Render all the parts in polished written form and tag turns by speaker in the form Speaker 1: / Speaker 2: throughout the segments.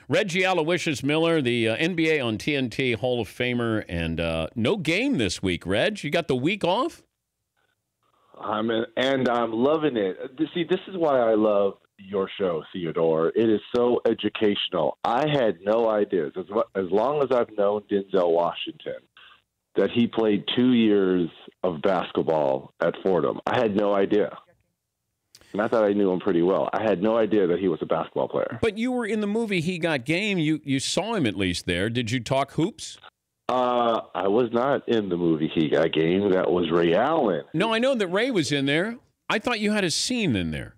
Speaker 1: Reggie Miller, the NBA on TNT Hall of Famer, and no game this week, Reg. You got the week off?
Speaker 2: I'm loving it. See, this is why I love your show, Theodore. It is so educational. I had no idea, as long as I've known Denzel Washington, that he played 2 years of basketball at Fordham. I had no idea. And I thought I knew him pretty well. I had no idea that he was a basketball player.
Speaker 1: But you were in the movie He Got Game. You saw him at least there. Did you talk hoops?
Speaker 2: I was not in the movie He Got Game. That was Ray Allen.
Speaker 1: No, I know that Ray was in there. I thought you had a scene in there.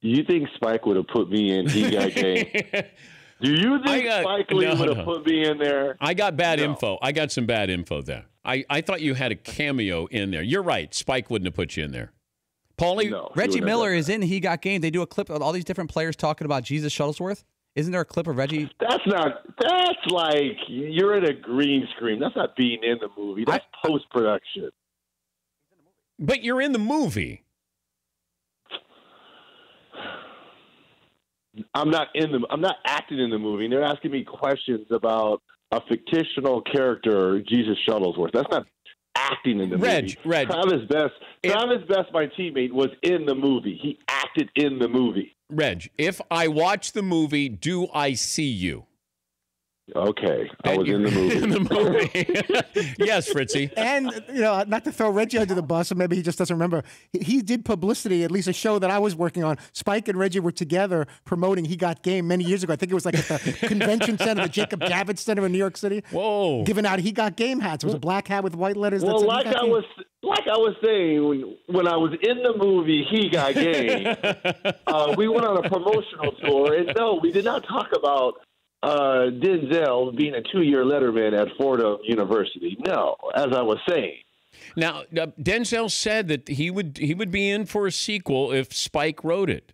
Speaker 2: You think Spike would have put me in He Got Game? Do you think Spike Lee would have put me in there?
Speaker 1: I got bad info. I got some bad info there. I thought you had a cameo in there. You're right. Spike wouldn't have put you in there. Paulie?
Speaker 3: No, Reggie Miller is in He Got Game. They do a clip of all these different players talking about Jesus Shuttlesworth. Isn't there a clip of Reggie?
Speaker 2: That's like you're in a green screen. That's not being in the movie. That's post-production.
Speaker 1: But you're in the movie.
Speaker 2: I'm not acting in the movie. And they're asking me questions about a fictional character, Jesus Shuttlesworth. That's not acting in the movie.
Speaker 1: Reg.
Speaker 2: Travis Best, my teammate, was in the movie. He acted in the movie.
Speaker 1: Reg, if I watch the movie, do I see you?
Speaker 2: Okay, I was in the movie.
Speaker 1: In the movie. Yes, Fritzy.
Speaker 4: And, not to throw Reggie under the bus, or maybe he just doesn't remember, he did publicity, at least a show that I was working on. Spike and Reggie were together promoting He Got Game many years ago. I think it was like at the convention center, the Jacob Javits Center in New York City.
Speaker 1: Whoa.
Speaker 4: Giving out He Got Game hats. It was a black hat with white letters.
Speaker 2: Well, like I was saying, when I was in the movie He Got Game, we went on a promotional tour, and no, we did not talk about Denzel being a 2-year letterman at Fordham University. No, as I was saying.
Speaker 1: Now, Denzel said that he would be in for a sequel if Spike wrote it.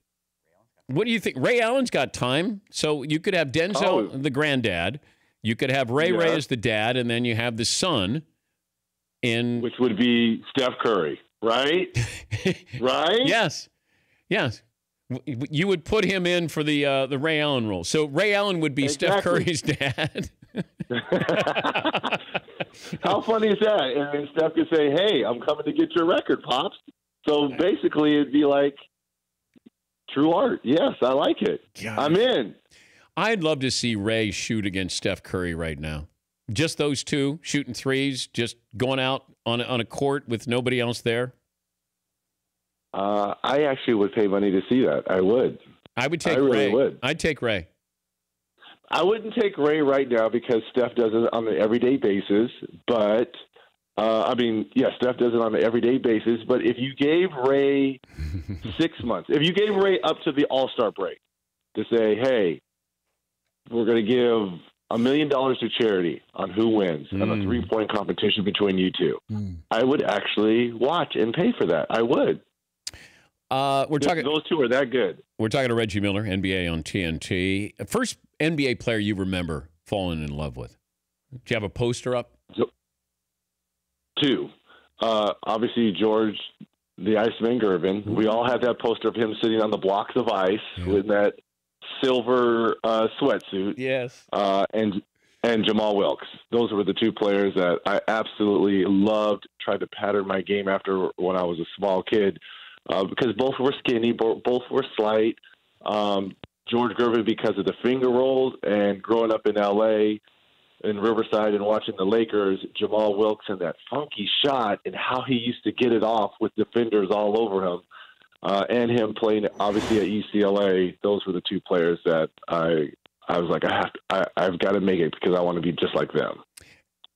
Speaker 1: What do you think? Ray Allen's got time, so you could have Denzel, the granddad. You could have Ray as the dad, and then you have the son.
Speaker 2: Which would be Steph Curry, right? Right?
Speaker 1: Yes. You would put him in for the Ray Allen role. So Ray Allen would be Steph Curry's dad.
Speaker 2: How funny is that? And then Steph could say, "Hey, I'm coming to get your record, Pops." So basically, it'd be like true art. Yes, I like it. God. I'm in.
Speaker 1: I'd love to see Ray shoot against Steph Curry right now. Just those two shooting threes, just going out on a court with nobody else there.
Speaker 2: I actually would pay money to see that. I would.
Speaker 1: I would take Ray.
Speaker 2: Really would.
Speaker 1: I'd take Ray.
Speaker 2: I wouldn't take Ray right now because Steph does it on an everyday basis. But, Steph does it on an everyday basis. But if you gave Ray 6 months, if you gave Ray up to the All-Star break to say, hey, we're going to give $1 million to charity on who wins on a 3-point competition between you two, I would actually watch and pay for that. I would.
Speaker 1: We're talking.
Speaker 2: Those two are that good.
Speaker 1: We're talking to Reggie Miller, NBA on TNT. First NBA player you remember falling in love with? Do you have a poster up?
Speaker 2: Two. Obviously, George, the Iceman Gervin. We all had that poster of him sitting on the blocks of ice with that silver sweatsuit.
Speaker 1: Yes.
Speaker 2: And Jamal Wilkes. Those were the two players that I absolutely loved. Tried to pattern my game after when I was a small kid. Because both were skinny, both were slight. George Gervin because of the finger rolls, and growing up in L.A., in Riverside and watching the Lakers, Jamal Wilkes and that funky shot and how he used to get it off with defenders all over him, and him playing obviously at UCLA. Those were the two players that I was like, I've got to make it because I want to be just like them.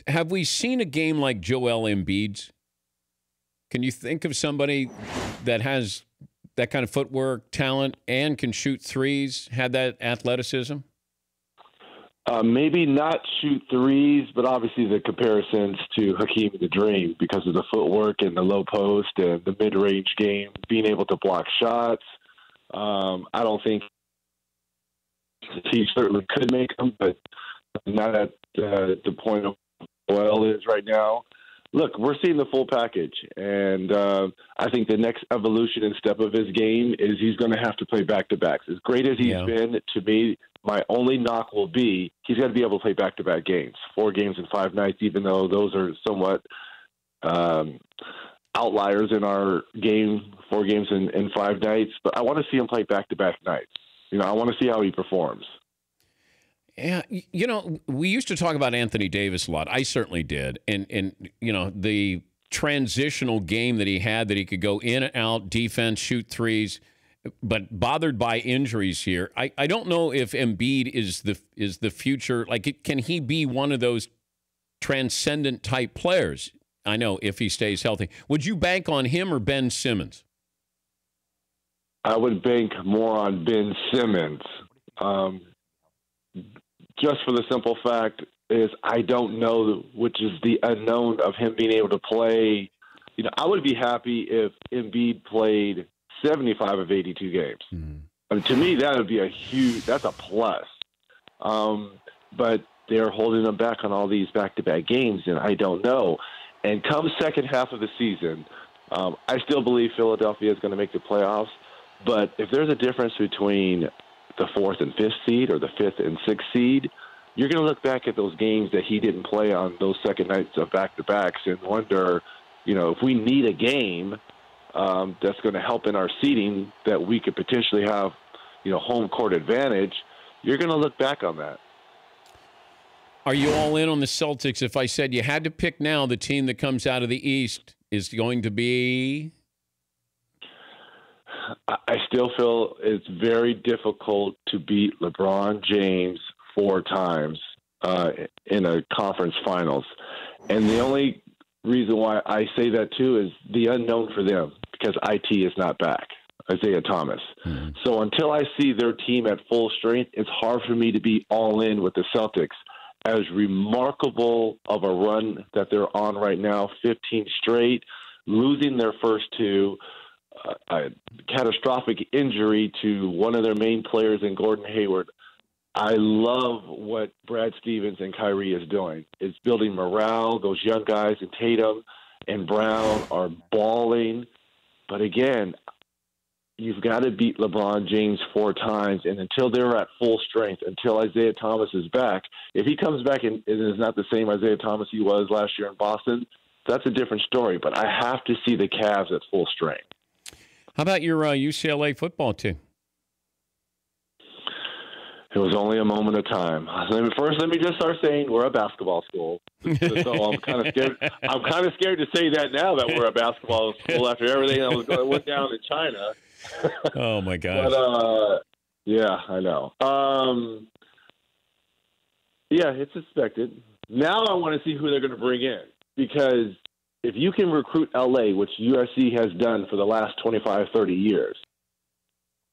Speaker 1: Have we seen a game like Joel Embiid's? Can you think of somebody that has that kind of footwork, talent, and can shoot threes, had that athleticism?
Speaker 2: Maybe not shoot threes, but obviously the comparisons to Hakeem the Dream because of the footwork and the low post and the mid-range game, being able to block shots. I don't think he certainly could make them, but not at the point of Joel is right now. look, we're seeing the full package, and I think the next evolution and step of his game is he's going to have to play back-to-backs. As great as he's been, to me, my only knock will be he's got to be able to play back-to-back games, 4 games in 5 nights, even though those are somewhat outliers in our game, 4 games in 5 nights. But I want to see him play back-to-back nights. I want to see how he performs.
Speaker 1: Yeah, we used to talk about Anthony Davis a lot. I certainly did. And the transitional game that he had, that he could go in and out, defense, shoot threes, but bothered by injuries here. I don't know if Embiid is the future. Like, can he be one of those transcendent type players? I know, if he stays healthy. Would you bank on him or Ben Simmons?
Speaker 2: I would bank more on Ben Simmons. Just for the simple fact is I don't know, which is the unknown of him being able to play. I would be happy if Embiid played 75 of 82 games. Mm-hmm. I mean, to me, that would be that's a plus. But they're holding him back on all these back-to-back games, and I don't know. And come second half of the season, I still believe Philadelphia is going to make the playoffs. But if there's a difference between the 4th and 5th seed or the 5th and 6th seed, you're going to look back at those games that he didn't play on those second nights of back-to-backs and wonder, if we need a game that's going to help in our seeding that we could potentially have, home court advantage, you're going to look back on that.
Speaker 1: Are you all in on the Celtics? If I said you had to pick now, the team that comes out of the East is going to be...
Speaker 2: I still feel it's very difficult to beat LeBron James 4 times in a conference finals. And the only reason why I say that, too, is the unknown for them, because IT is not back, Isaiah Thomas. Mm-hmm. So until I see their team at full strength, it's hard for me to be all in with the Celtics. As remarkable of a run that they're on right now, 15 straight, losing their first 2, a catastrophic injury to one of their main players in Gordon Hayward. I love what Brad Stevens and Kyrie is doing. It's building morale. Those young guys in Tatum and Brown are balling. But again, you've got to beat LeBron James 4 times. And until they're at full strength, until Isaiah Thomas is back, if he comes back and is not the same Isaiah Thomas he was last year in Boston, that's a different story. But I have to see the Cavs at full strength.
Speaker 1: How about your UCLA football team?
Speaker 2: It was only a moment of time. First, let me just start saying we're a basketball school. So I'm kind of scared. I'm kind of scared to say that now that we're a basketball school after everything that went down in China.
Speaker 1: Oh my gosh!
Speaker 2: But yeah, I know. Yeah, it's expected. Now I want to see who they're going to bring in, because if you can recruit LA, which USC has done for the last 25, 30 years,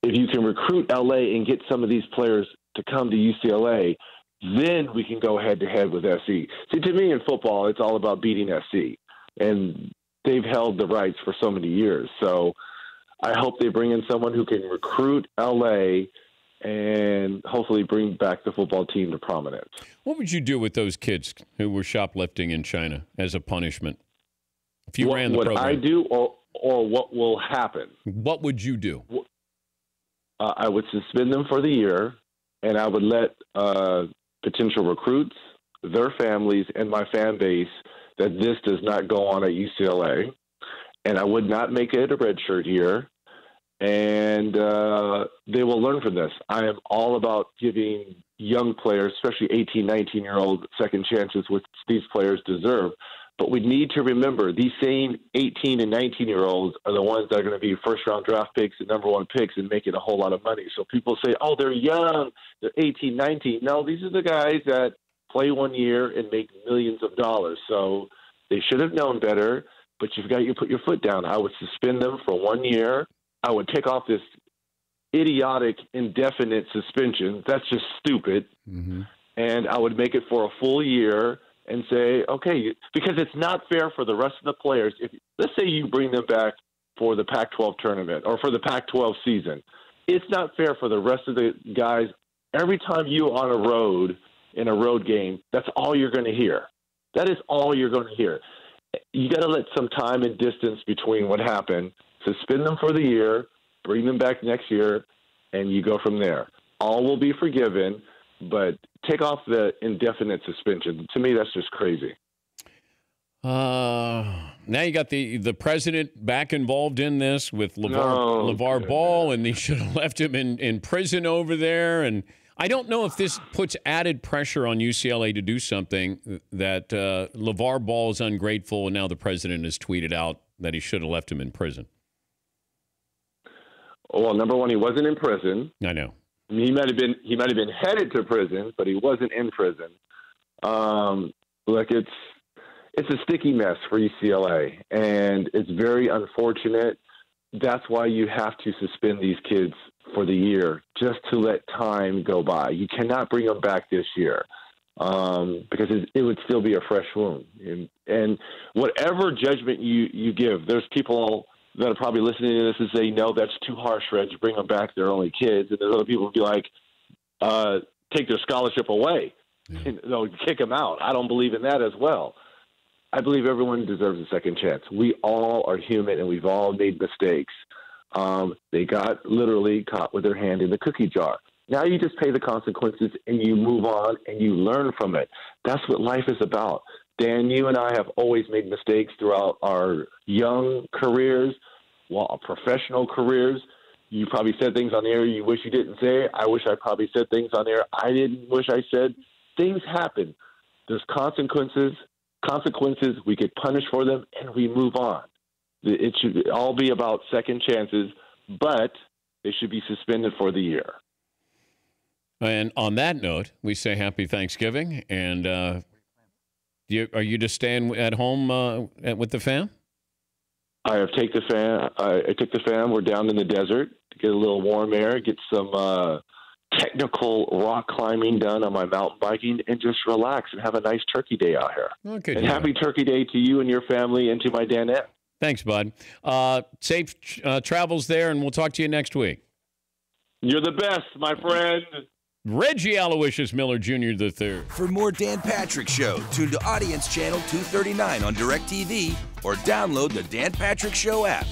Speaker 2: if you can recruit LA and get some of these players to come to UCLA, then we can go head-to-head with SC. See, to me in football, it's all about beating SC, and they've held the rights for so many years. So I hope they bring in someone who can recruit LA and hopefully bring back the football team to prominence.
Speaker 1: What would you do with those kids who were shoplifting in China as a punishment? If you ran the program.
Speaker 2: What I do or what will happen?
Speaker 1: What would you do?
Speaker 2: I would suspend them for the year, and I would let potential recruits, their families, and my fan base that this does not go on at UCLA. And I would not make it a redshirt year. And they will learn from this. I am all about giving young players, especially 18, 19-year-old, second chances, which these players deserve. But we need to remember these same 18 and 19-year-olds are the ones that are going to be first-round draft picks and number 1 picks and making a whole lot of money. So people say, oh, they're young, they're 18, 19. No, these are the guys that play 1 year and make millions of dollars. So they should have known better, but you've got to put your foot down. I would suspend them for 1 year. I would take off this idiotic, indefinite suspension. That's just stupid. Mm-hmm. And I would make it for a full year and say, okay, because it's not fair for the rest of the players. If let's say you bring them back for the Pac-12 tournament or for the Pac-12 season, it's not fair for the rest of the guys. Every time you're on a road in a road game, that's all you're going to hear. That is all you're going to hear. You got to let some time and distance between what happened. Suspend them for the year, bring them back next year, and you go from there. All will be forgiven, but take off the indefinite suspension. To me, that's just crazy.
Speaker 1: Now you got the president back involved in this with LeVar Ball, and they should have left him in prison over there. And I don't know if this puts added pressure on UCLA to do something that LeVar Ball is ungrateful, and now the president has tweeted out that he should have left him in prison.
Speaker 2: Well, number one, he wasn't in prison.
Speaker 1: I know.
Speaker 2: He might have been headed to prison, but he wasn't in prison. Look, it's a sticky mess for UCLA, and it's very unfortunate. That's why you have to suspend these kids for the year, just to let time go by. You cannot bring them back this year because it would still be a fresh wound. And whatever judgment you give, there's people that are probably listening to this and say, no, that's too harsh, Reg. Bring them back. They're only kids. And there's other people who be like, take their scholarship away. Yeah. They'll kick them out. I don't believe in that as well. I believe everyone deserves a second chance. We all are human, and we've all made mistakes. They got literally caught with their hand in the cookie jar. Now you just pay the consequences, and you move on, and you learn from it. That's what life is about. Dan, you and I have always made mistakes throughout our young careers, our professional careers. You probably said things on the air you wish you didn't say. I wish I probably said things on air I didn't wish I said. Things happen. There's consequences. We get punished for them, and we move on. It should all be about second chances, but they should be suspended for the year.
Speaker 1: And on that note, we say happy Thanksgiving. And are you just staying at home with the fam?
Speaker 2: I have take the fam. I took the fam. We're down in the desert to get a little warm air, get some technical rock climbing done on my mountain biking, and just relax and have a nice turkey day out here.
Speaker 1: Okay,
Speaker 2: and happy turkey day to you and your family and to my Danette.
Speaker 1: Thanks, bud. Safe travels there, and we'll talk to you next week.
Speaker 2: You're the best, my friend.
Speaker 1: Reggie Miller Jr. III.
Speaker 5: For more Dan Patrick Show, tune to Audience Channel 239 on DirecTV or download the Dan Patrick Show app.